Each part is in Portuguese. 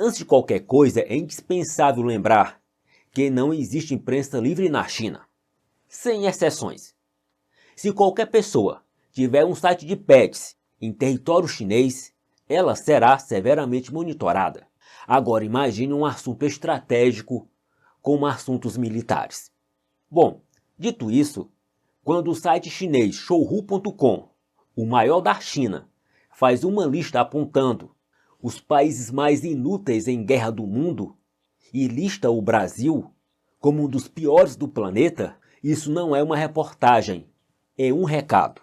Antes de qualquer coisa, é indispensável lembrar que não existe imprensa livre na China, sem exceções. Se qualquer pessoa tiver um site de pets em território chinês, ela será severamente monitorada. Agora imagine um assunto estratégico como assuntos militares. Bom, dito isso, quando o site chinês Shouhu.com, o maior da China, faz uma lista apontando os países mais inúteis em guerra do mundo e lista o Brasil como um dos piores do planeta, isso não é uma reportagem, é um recado.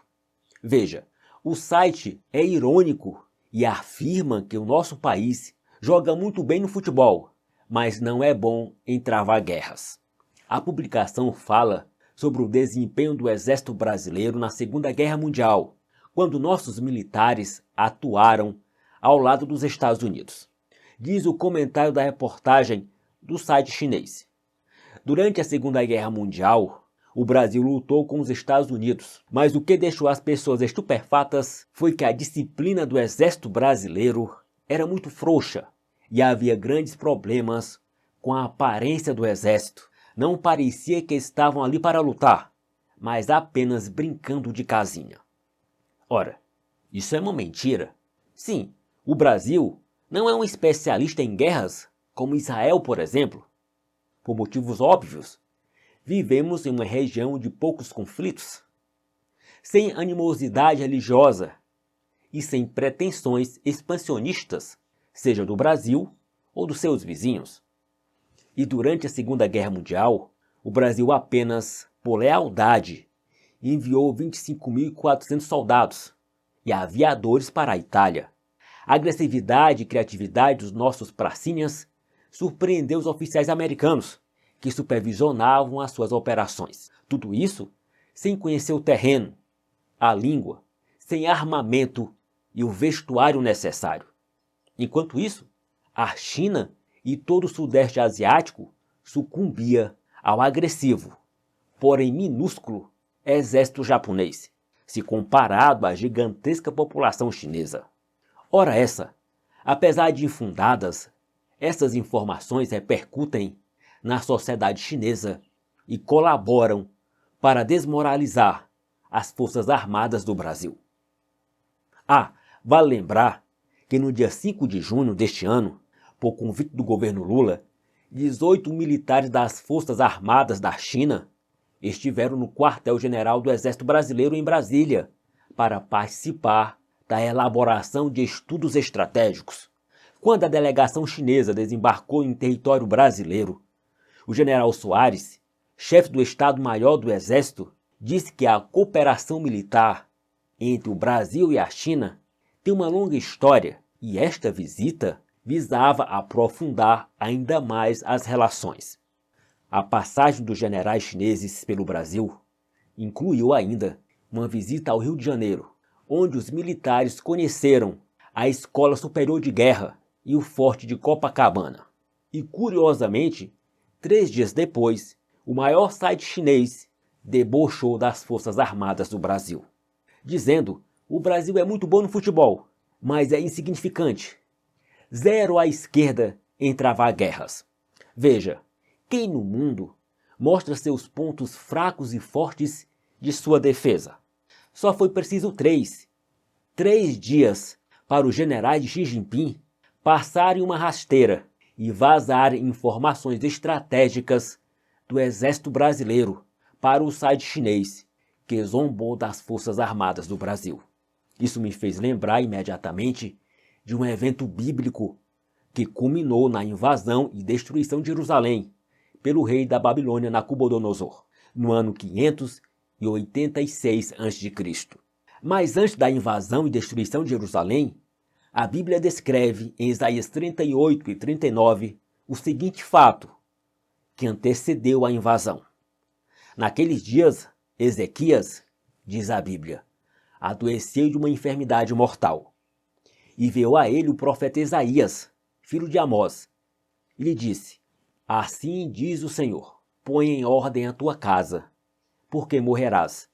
Veja, o site é irônico e afirma que o nosso país joga muito bem no futebol, mas não é bom em travar guerras. A publicação fala sobre o desempenho do Exército Brasileiro na Segunda Guerra Mundial, quando nossos militares atuaram ao lado dos Estados Unidos. Diz o comentário da reportagem do site chinês. Durante a Segunda Guerra Mundial, o Brasil lutou com os Estados Unidos, mas o que deixou as pessoas estupefatas foi que a disciplina do Exército Brasileiro era muito frouxa e havia grandes problemas com a aparência do Exército. Não parecia que estavam ali para lutar, mas apenas brincando de casinha. Ora, isso é uma mentira. Sim, o Brasil não é um especialista em guerras, como Israel, por exemplo. Por motivos óbvios, vivemos em uma região de poucos conflitos, sem animosidade religiosa e sem pretensões expansionistas, seja do Brasil ou dos seus vizinhos. E durante a Segunda Guerra Mundial, o Brasil apenas, por lealdade, enviou 25.400 soldados e aviadores para a Itália. A agressividade e criatividade dos nossos pracinhas surpreendeu os oficiais americanos, que supervisionavam as suas operações. Tudo isso sem conhecer o terreno, a língua, sem armamento e o vestuário necessário. Enquanto isso, a China e todo o Sudeste Asiático sucumbia ao agressivo, porém minúsculo, exército japonês, se comparado à gigantesca população chinesa. Ora essa, apesar de infundadas, essas informações repercutem na sociedade chinesa e colaboram para desmoralizar as Forças Armadas do Brasil. Vale lembrar que no dia 5 de junho deste ano, por convite do governo Lula, 18 militares das Forças Armadas da China estiveram no quartel-general do Exército Brasileiro em Brasília para participar da elaboração de estudos estratégicos. Quando a delegação chinesa desembarcou em território brasileiro, o general Soares, chefe do Estado-Maior do Exército, disse que a cooperação militar entre o Brasil e a China tem uma longa história e esta visita visava aprofundar ainda mais as relações. A passagem dos generais chineses pelo Brasil incluiu ainda uma visita ao Rio de Janeiro, onde os militares conheceram a Escola Superior de Guerra e o Forte de Copacabana. E curiosamente, 3 dias depois, o maior site chinês debochou das Forças Armadas do Brasil, dizendo: o Brasil é muito bom no futebol, mas é insignificante. Zero à esquerda em travar guerras. Veja, quem no mundo mostra seus pontos fracos e fortes de sua defesa? Só foi preciso 3 dias para os generais de Xi Jinping passarem uma rasteira e vazarem informações estratégicas do Exército Brasileiro para o site chinês, que zombou das Forças Armadas do Brasil. Isso me fez lembrar imediatamente de um evento bíblico que culminou na invasão e destruição de Jerusalém pelo rei da Babilônia Nabucodonosor, no ano 586 a.C. Mas antes da invasão e destruição de Jerusalém, a Bíblia descreve em Isaías 38 e 39 o seguinte fato que antecedeu a invasão. Naqueles dias, Ezequias, diz a Bíblia, adoeceu de uma enfermidade mortal. E veio a ele o profeta Isaías, filho de Amós, e lhe disse: assim diz o Senhor, põe em ordem a tua casa, porque morrerás,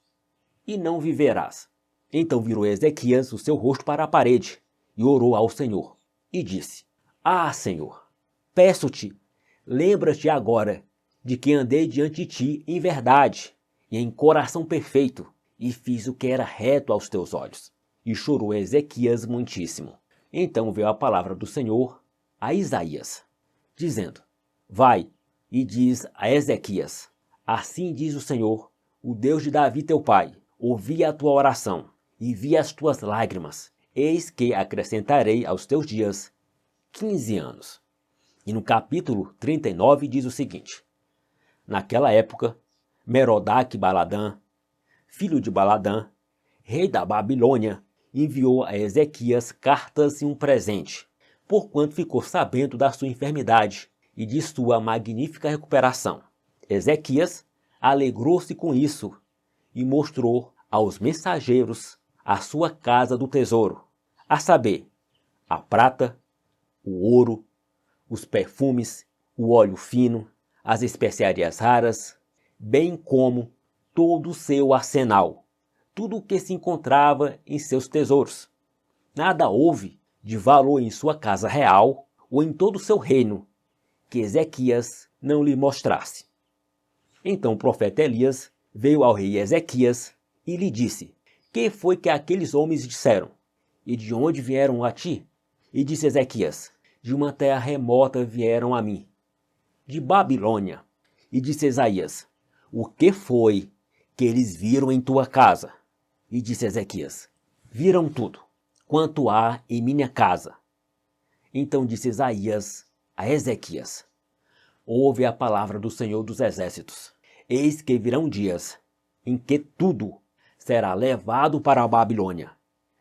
e não viverás. Então virou Ezequias o seu rosto para a parede, e orou ao Senhor, e disse: Ah, Senhor, peço-te, lembra-te agora de que andei diante de ti em verdade e em coração perfeito, e fiz o que era reto aos teus olhos. E chorou Ezequias muitíssimo. Então veio a palavra do Senhor a Isaías, dizendo: Vai e diz a Ezequias: Assim diz o Senhor, o Deus de Davi teu pai: Ouvi a tua oração e vi as tuas lágrimas. Eis que acrescentarei aos teus dias 15 anos. E no capítulo 39 diz o seguinte: Naquela época, Merodach-Baladã, filho de Baladã, rei da Babilônia, enviou a Ezequias cartas e um presente, porquanto ficou sabendo da sua enfermidade e de sua magnífica recuperação. Ezequias alegrou-se com isso e mostrou aos mensageiros a sua casa do tesouro, a saber, a prata, o ouro, os perfumes, o óleo fino, as especiarias raras, bem como todo o seu arsenal, tudo o que se encontrava em seus tesouros. Nada houve de valor em sua casa real ou em todo o seu reino que Ezequias não lhe mostrasse. Então o profeta Elias veio ao rei Ezequias e lhe disse: Que foi que aqueles homens disseram? E de onde vieram a ti? E disse Ezequias: De uma terra remota vieram a mim, de Babilônia. E disse Isaías: O que foi que eles viram em tua casa? E disse Ezequias: Viram tudo, quanto há em minha casa. Então disse Isaías a Ezequias: Ouve a palavra do Senhor dos Exércitos. Eis que virão dias em que tudo será levado para a Babilônia.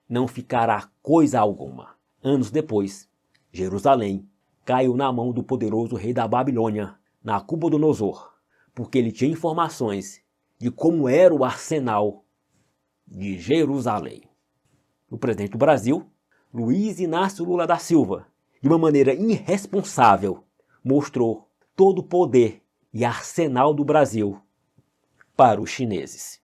Não ficará coisa alguma. Anos depois, Jerusalém caiu na mão do poderoso rei da Babilônia, Nabucodonosor, porque ele tinha informações de como era o arsenal de Jerusalém. O presidente do Brasil, Luiz Inácio Lula da Silva, de uma maneira irresponsável, mostrou todo o poder e arsenal do Brasil para os chineses.